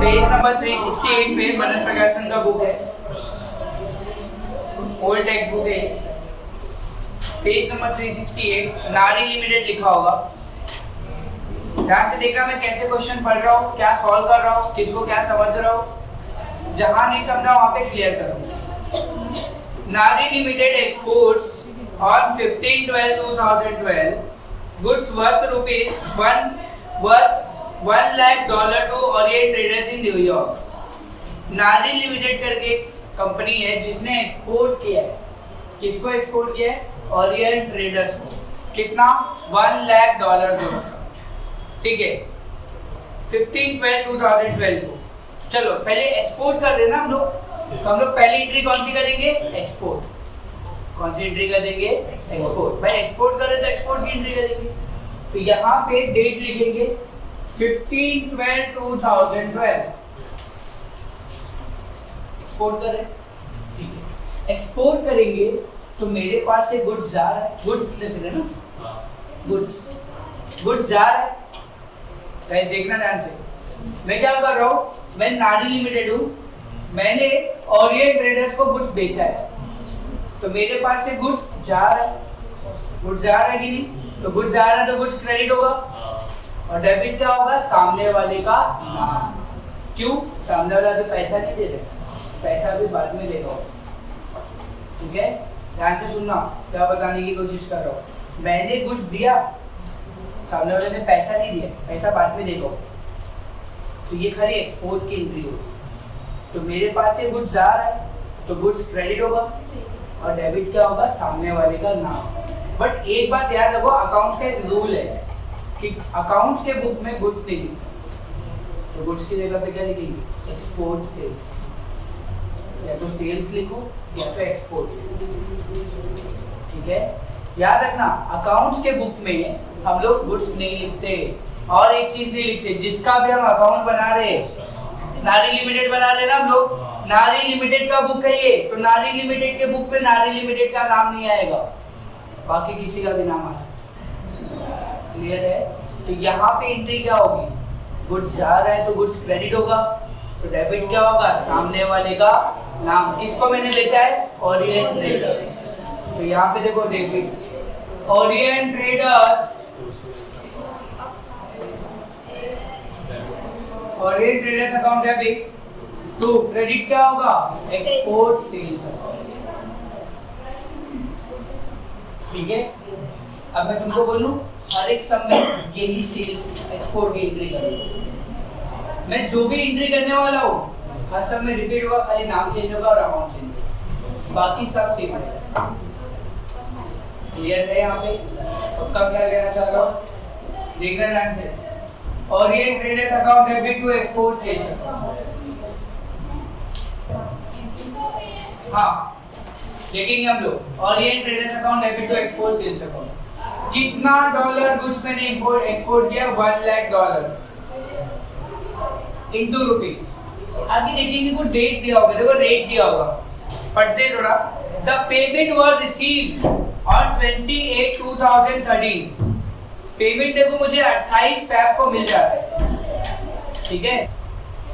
Page number 368 पे मनन प्रकाशन का बुक है, ओल्ड टेक्स्ट बुक है। पेज नंबर 368 नारी लिमिटेड लिखा होगा। ध्यान से देखना मैं कैसे क्वेश्चन पढ़ रहा हूँ, क्या सॉल्व कर रहा हूँ, किसको क्या समझ रहा हूँ। जहां नहीं समझा वहां पे क्लियर करो। नारी limited exports on 15/12/2012 goods worth rupees 1 lakh dollar to Orient Traders in New York। नारी लिमिटेड करके कंपनी है जिसने एक्सपोर्ट किया है, किसको एक्सपोर्ट किया है? ओरिएंट ट्रेडर्स को। कितना? 1 लाख डॉलर गुड्स का, ठीक है, 15/12/2012 को। चलो पहले एक्सपोर्ट कर देना हम लोग, तो हम लोग पहली एंट्री कौन सी करेंगे? एक्सपोर्ट। कौन सी एंट्री कर देंगे? एक्सपोर्ट। भाई एक्सपोर्ट कर रहे तो एक्सपोर्ट की एंट्री करेंगे। तो यहाँ पे डेट लिखेंगे 15/12/2012 एक्सपोर्ट करें, ठीक है। एक्सपोर्ट करेंगे तो मेरे पास से गुड्स जा रहा है, गुड्स लिख रहे ना, गुड्स जा रहा है। गाइस देखना ध्यान से, मैं क्या कर रहा हूँ, मैं नारी लिमिटेड हूँ, मैंने ओरिएंट ट्रेडर्स को गुड्स बेचा है, तो मेरे पास से गुड्स जा रहा है, गुड्स जा रहा है कि नहीं? तो गुड्स जा रहा है तो गुड्स क्रेडिट होगा, और डेबिट क्या होगा? सामने वाले का नाम। क्यों? सामने वाला अभी पैसा नहीं दे रहा, पैसा अभी बाद में देगा, ठीक है। ध्यान से सुनना, क्या बताने की कोशिश कर रहा हूँ। मैंने गुड्स दिया, सामने वाले ने पैसा नहीं दिया, पैसा बाद में देगा, तो ये खाली एक्सपोर्ट की एंट्री होगी। तो मेरे पास से गुड्स जा रहा है तो गुड्स क्रेडिट होगा, और डेबिट क्या होगा? सामने वाले का नाम। बट एक बात याद रखो, अकाउंट्स का एक रूल है कि अकाउंट्स के बुक में गुड्स नहीं लिखते, तो गुड्स की जगह पे क्या लिखेंगे? Export sales. या तो सेल्स लिखो या तो एक्सपोर्ट, ठीक है। याद रखना, अकाउंट्स के बुक में हम लोग गुड्स नहीं लिखते, और एक चीज नहीं लिखते, जिसका भी हम अकाउंट बना रहे, नारी लिमिटेड बना रहे ना हम लोग, नारी लिमिटेड का बुक है ये, तो नारी लिमिटेड के बुक पे नारी लिमिटेड का नाम नहीं आएगा, बाकी किसी का भी नाम आ सकता। क्लियर है? तो यहाँ पे एंट्री क्या होगी? गुड्स जा रहा है तो गुड्स क्रेडिट होगा, तो डेबिट क्या होगा? सामने वाले का नाम। किसको मैंने बेचा है? Orient Traders. तो यहाँ पे देखो, debit Orient Traders, Orient Traders account debit to credit क्या होगा? एक्सपोर्ट सेल्स अकाउंट, ठीक है। अब मैं तुमको बोलूं, हर एक सब में यही सेल्स एक्सपोर्ट की एंट्री करूंगा। मैं जो भी एंट्री करने वाला हूँ हर सब में रिपीट होगा, खाली नाम चेंज होगा और अमाउंट चेंज होगा, बाकी सब सेम है। क्लियर है यहाँ पे? उसका क्या कहना चाह रहा हूँ, देखना ध्यान से। Orient Traders account debit to export sales account, हाँ देखेंगे हम लोग। Orient Traders account debit to export sales account. कितना डॉलर गुड्स मैंने इंपोर्ट एक्सपोर्ट किया? 1 लाख डॉलर इनटू रुपीस। आगे देखेंगे कुछ डेट दिया होगा, देखो रेट दिया होगा, पढ़ते थोड़ा। The payment was received on 28/2013। Payment देखो मुझे 28 फैब को मिल जा रहा है, ठीक है।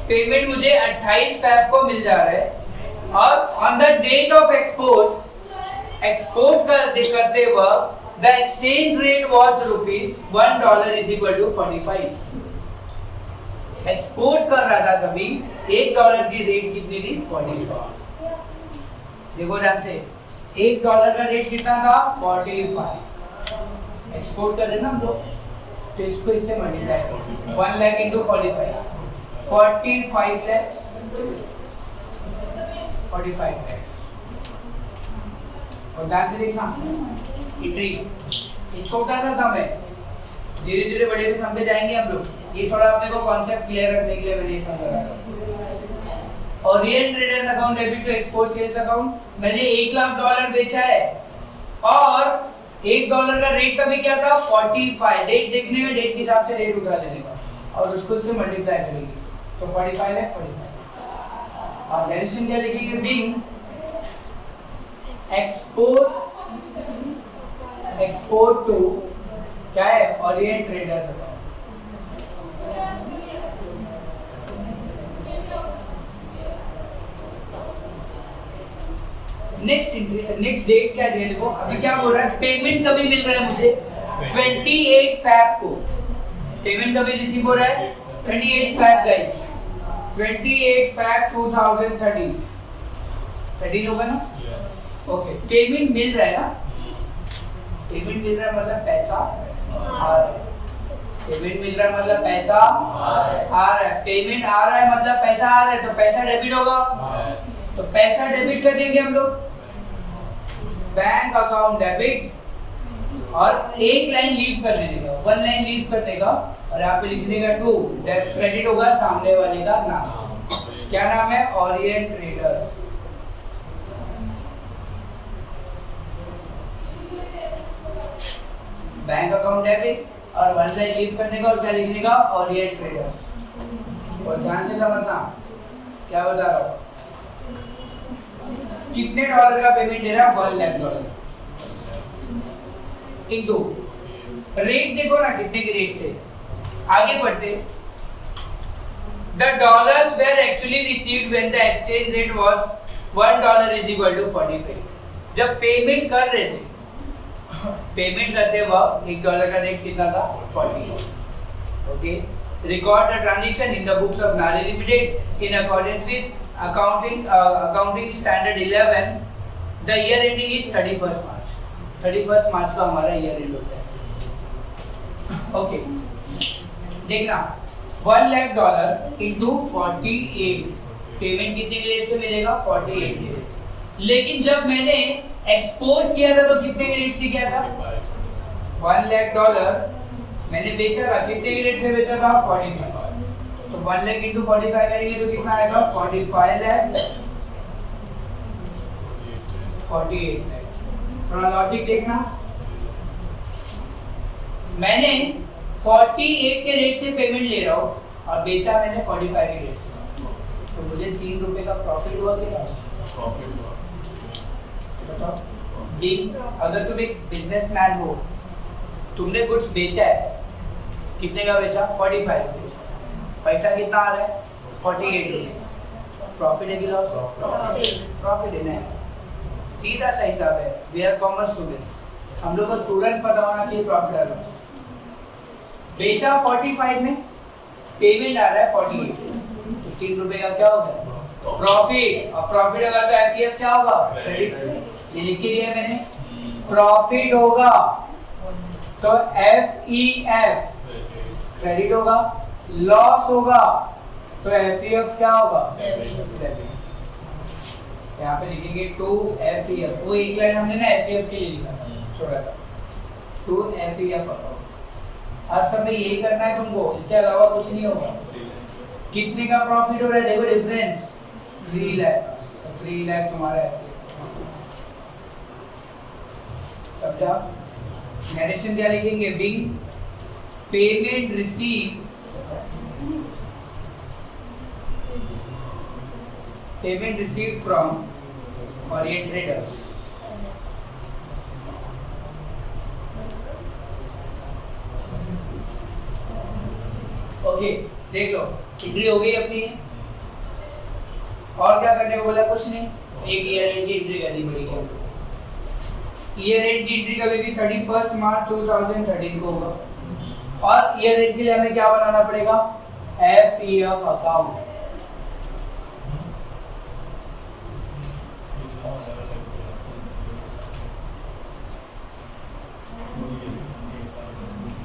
पेमेंट मुझे 28 फैब को मिल जा रहा है, और on the date of export, export करते वक्त the exchange rate was rupees $1 = 45। Export कर रहा था तभी $1 की रेट कितनी थी? 45। देखो ध्यान से, $1 का रेट कितना था? 45। एक्सपोर्ट कर रहे ना हम लोग, तो इसको इससे मल्टीप्लाई करो, 1 लाख इंटू 45, 45 लाख, 45 लाख। और ध्यान से देखना, एंट्री ये छोटा सा सम है, धीरे धीरे बड़े सम पे जाएंगे हम लोग। ये थोड़ा अपने को कॉन्सेप्ट क्लियर रखने के लिए मैंने ये समझाया। Orient Traders account debit to export sales account, मैंने 1 लाख डॉलर बेचा है, और $1 का रेट का भी क्या था? 45। डेट देखने का, डेट के हिसाब से रेट उठा लेने का, और उसको इससे मल्टीप्लाई करेंगे, तो 45 लाख 45। और डेरिवेशन क्या लिखेंगे? बीइंग एक्सपोर्ट टू क्या है? Orient Traders account. Next date क्या है देखो, अभी क्या बोल रहा है, पेमेंट कभी मिल रहा है मुझे 28 फैब को, पेमेंट कभी रिसीव हो रहा है 28 फैब गाइस, 28 फैब 2013 13 होगा ना, ओके पेमेंट मिल रहा है ना, पेमेंट मिल रहा है मतलब पैसा आ रहा है, पेमेंट मिल रहा है मतलब पैसा आ रहा है, पेमेंट आ रहा है मतलब पैसा आ रहा है, तो पैसा डेबिट होगा, तो पैसा डेबिट कर देंगे हम लोग, बैंक अकाउंट डेबिट, और एक लाइन लीव कर देने का, वन लाइन लीव कर देगा, और यहाँ पे लिख देगा टू, क्रेडिट होगा सामने वाले का नाम, क्या नाम है, Orient traders, bank account debit, और वन लाइन लीव करने का, और क्या लिखने का, ओरिएंट ट्रेडर्स, और ध्यान से समझना क्या बता रहा हूँ, कितने डॉलर का पेमेंट दे रहा है, $1 लाख इनटू रेट देखो ना कितने की रेट से आगे बढ़ते, the dollars were actually received when the exchange rate was $1 is equal to 45, जब पेमेंट कर रहे थे, पेमेंट करते वक्त $1 का रेट कितना था, 40, okay, record the transaction in the books of Nari limited in accordance with accounting standard 11, the year ending is 31 March का हमारा ईयर एंड होता है, ओके देखना $1 लाख इंटू 48, पेमेंट कितने के रेट से मिलेगा, 48 के, लेकिन जब मैंने एक्सपोर्ट किया था तो कितने के रेट से किया था, $1 लाख मैंने बेचा था, कितने के रेट से बेचा था, 45, तो 1 लाख इंटू 45 करेंगे तो कितना आएगा, 45 लाख 48 लाख, थोड़ा लॉजिक देखना, मैंने 48 के रेट से पेमेंट ले रहा हूँ और बेचा मैंने 45 के रेट से, तो मुझे ₹3 का प्रॉफिट हुआ कि लॉस, बताओ, अगर तुम एक बिजनेसमैन हो, तुमने गुड्स बेचा है, कितने का बेचा, 45 रुपीज, पैसा कितना आ रहा है, 48 रुपीज, प्रॉफिट है कि लॉस, प्रॉफिट है ना, सीधा सा हिसाब है, वी आर कॉमर्स स्टूडेंट्स, हम लोग को तुरंत पता होना चाहिए प्रॉफिट और लॉस, बेचा 45 में, पेमेंट आ रहा है 48, तो ₹3 का क्या होगा, प्रॉफिट, और प्रॉफिट होगा तो एफईएफ क्या होगा, क्रेडिट, ये लिख लिया मैंने, प्रॉफिट होगा तो एफईएफ क्रेडिट होगा, लॉस होगा तो एफईएफ क्या होगा, डेबिट, यहाँ पे लिखेंगे 2FEF, वो एक लाइन हमने ना FEF के लिए लिखा था, छोड़ा था, 2FEF अकाउंट, हर समय यही करना है तुमको, इससे अलावा कुछ नहीं होगा, कितने का प्रॉफिट हो रहा है देखो डिफरेंस, 3 लाख, 3 लाख तुम्हारा FEF, समझा, नरेशन क्या लिखेंगे, being payment receive, payment received from Orient Traders, okay देख लो एंट्री हो गई अपनी, और क्या करने को बोला, कुछ नहीं, एक ईयर एंड की एंट्री करनी पड़ेगी, ईयर एंड की एंट्री कभी भी 31 मार्च 2013 को होगा, और ईयर एंड के लिए हमें क्या बनाना पड़ेगा, FEF अकाउंट,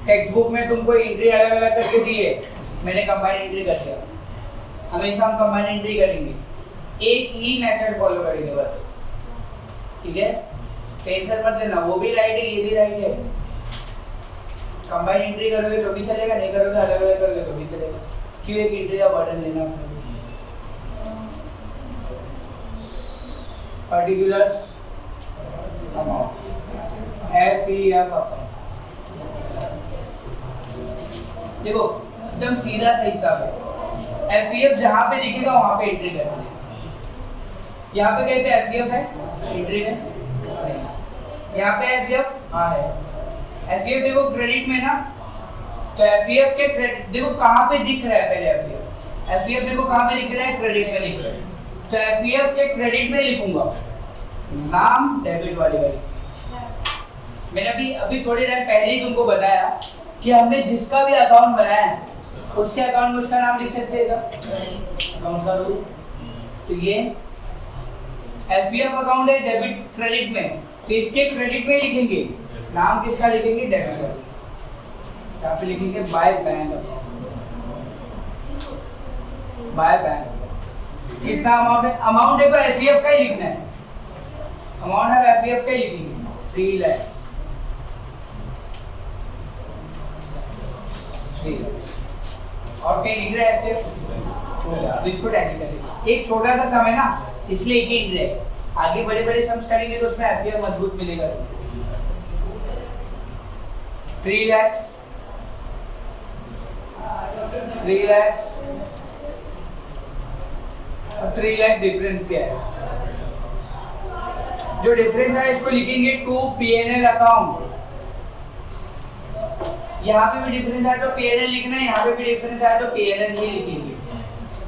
टेक्स्ट बुक में तुमको एंट्री अलग अलग करके दी है, मैंने कंबाइंड एंट्री कर दिया, हमेशा हम कंबाइंड एंट्री करेंगे, एक ही मेथड फॉलो करेंगे बस, ठीक है, टेंशन मत लेना, वो भी राइट है ये भी राइट है, कंबाइंड एंट्री करोगे तो भी चलेगा, नहीं करोगे अलग अलग करोगे तो भी चलेगा, क्यों एक एंट्री का बर्डन लेना अपने, पर्टिकुलर्स अमाउंट, FEF अकाउंट, देखो एकदम सीधा सा हिसाब है, FEF जहां पे दिखेगा वहां पे एंट्री करनी है, यहाँ पे कहीं पे FEF है एंट्री में नहीं, यहाँ पे FEF हाँ है, FEF देखो क्रेडिट में ना, तो FEF के क्रेडिट देखो कहाँ पे दिख रहा है, पहले FEF देखो कहाँ पे दिख रहा है, क्रेडिट में दिख रहा है, तो FEF के क्रेडिट में लिखूंगा, नाम डेबिट वाली वैल्यू। मैंने अभी थोड़े टाइम पहले ही तुमको बताया कि हमने जिसका भी अकाउंट बनाया है उसके अकाउंट में उसका नाम लिख सकते हैं अकाउंट का रूल। तो ये एफईएफ अकाउंट है डेबिट क्रेडिट में, तो इसके क्रेडिट में लिखेंगे नाम किसका लिखेंगे डेबिट का। यहाँ पे लिखेंगे by bank account, by bank. कितना अमाउंट है? अमाउंट है तो एफईएफ का ही लिखना है, अमाउंट है एफईएफ का ही लिखेंगे 3 लाख। और कहीं लिख रहा है एफईएफ, इसको टैली करेंगे। एक छोटा सा सम है ना इसलिए एक ही इंट्री है, आगे बड़े बड़े सम्स करेंगे तो उसमें एफईएफ मजबूत मिलेगा। 3 लाख 3 लाख 3 लाख डिफरेंस क्या है? जो डिफरेंस है इसको लिखेंगे टू पीएनएल अकाउंट। यहाँ पे भी डिफरेंस आया तो पीएनएल लिखना है, यहाँ पे भी डिफरेंस आया तो पीएनएल ही लिखेंगे,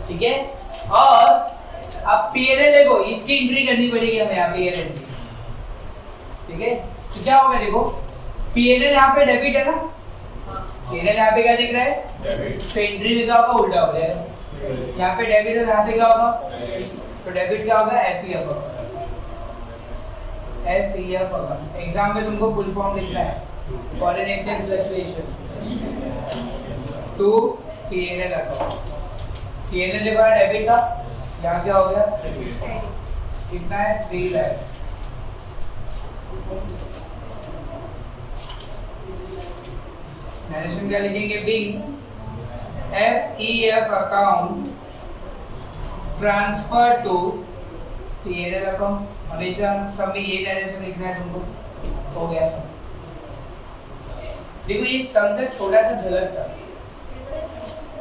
ठीक है। और अब पीएनएल देखो इसकी एंट्री करनी पड़ेगी हमें यहाँ पीएनएल, ठीक है। तो क्या होगा देखो पीएनएल यहाँ पे डेबिट है ना, पीएनएल यहाँ पे क्या दिख रहा है डेबिट, तो एंट्री में क्या होगा उल्टा हो जाएगा। यहाँ पे डेबिट है यहाँ पे क्या होगा तो डेबिट क्या होगा एफईएफ होगा। एफईएफ होगा एग्जाम में तुमको फुल फॉर्म लिखना है foreign exchange fluctuation to PNL account. PNL लिखा है डेबिट का, यहाँ क्या हो गया कितना है 3 लाख। मैनेजमेंट क्या लिखेंगे बिंग एफईएफ account transfer to PNL account. हमेशा सब में ये डायरेक्शन लिखना है तुमको, हो गया सब। देखो ये सम का छोटा सा झलक था,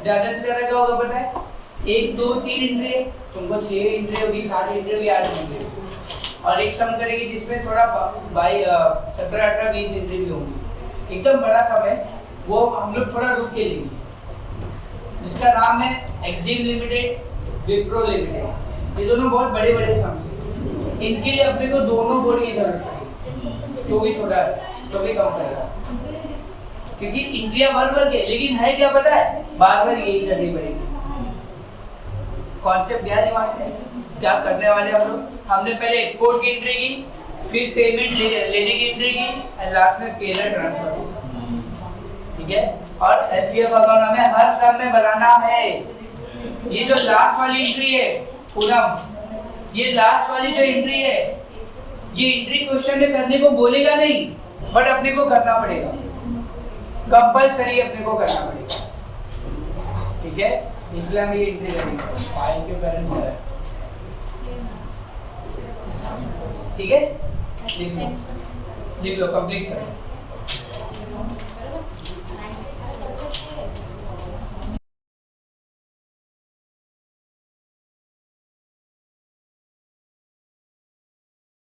ज्यादा से ज्यादा क्या होगा पता है 1 2 3 एंट्री है, तुमको 6 एंट्री होगी 7 एंट्री होगी 8 एंट्री, और एक सम करेगी जिसमें थोड़ा 17 18 20 एंट्री भी होंगी। एकदम बड़ा सम है वो हम लोग थोड़ा रुक के लेंगे, जिसका नाम है एक्सिम लिमिटेड विप्रो लिमिटेड। ये दोनों बहुत बड़े बड़े सम है, इनके लिए अपने को दोनों बोर्ड की जरूरत है, तो भी छोटा है तो भी कम पड़ेगा क्योंकि इंडिया भर के, लेकिन है क्या पता है बार बार यही करनी पड़ेगी। कॉन्सेप्ट क्या दिमाग में क्या करने वाले हम लोग, हमने पहले एक्सपोर्ट की एंट्री की, फिर पेमेंट लेने की एंट्री की, और लास्ट में पेयर ट्रांसफर, ठीक है। और एफईएफ अकाउंट हमें हर साल में बनाना है। ये जो लास्ट वाली एंट्री है पूनम, ये लास्ट वाली जो एंट्री है ये एंट्री क्वेश्चन में करने को बोलेगा नहीं, बट अपने को करना पड़ेगा, कंपलसरी अपने को करना पड़ेगा, ठीक है। इसलिए हम ये एंट्री करेंगे फाइल के पेरेंट्स है, ठीक है। लिख लो कंप्लीट करो।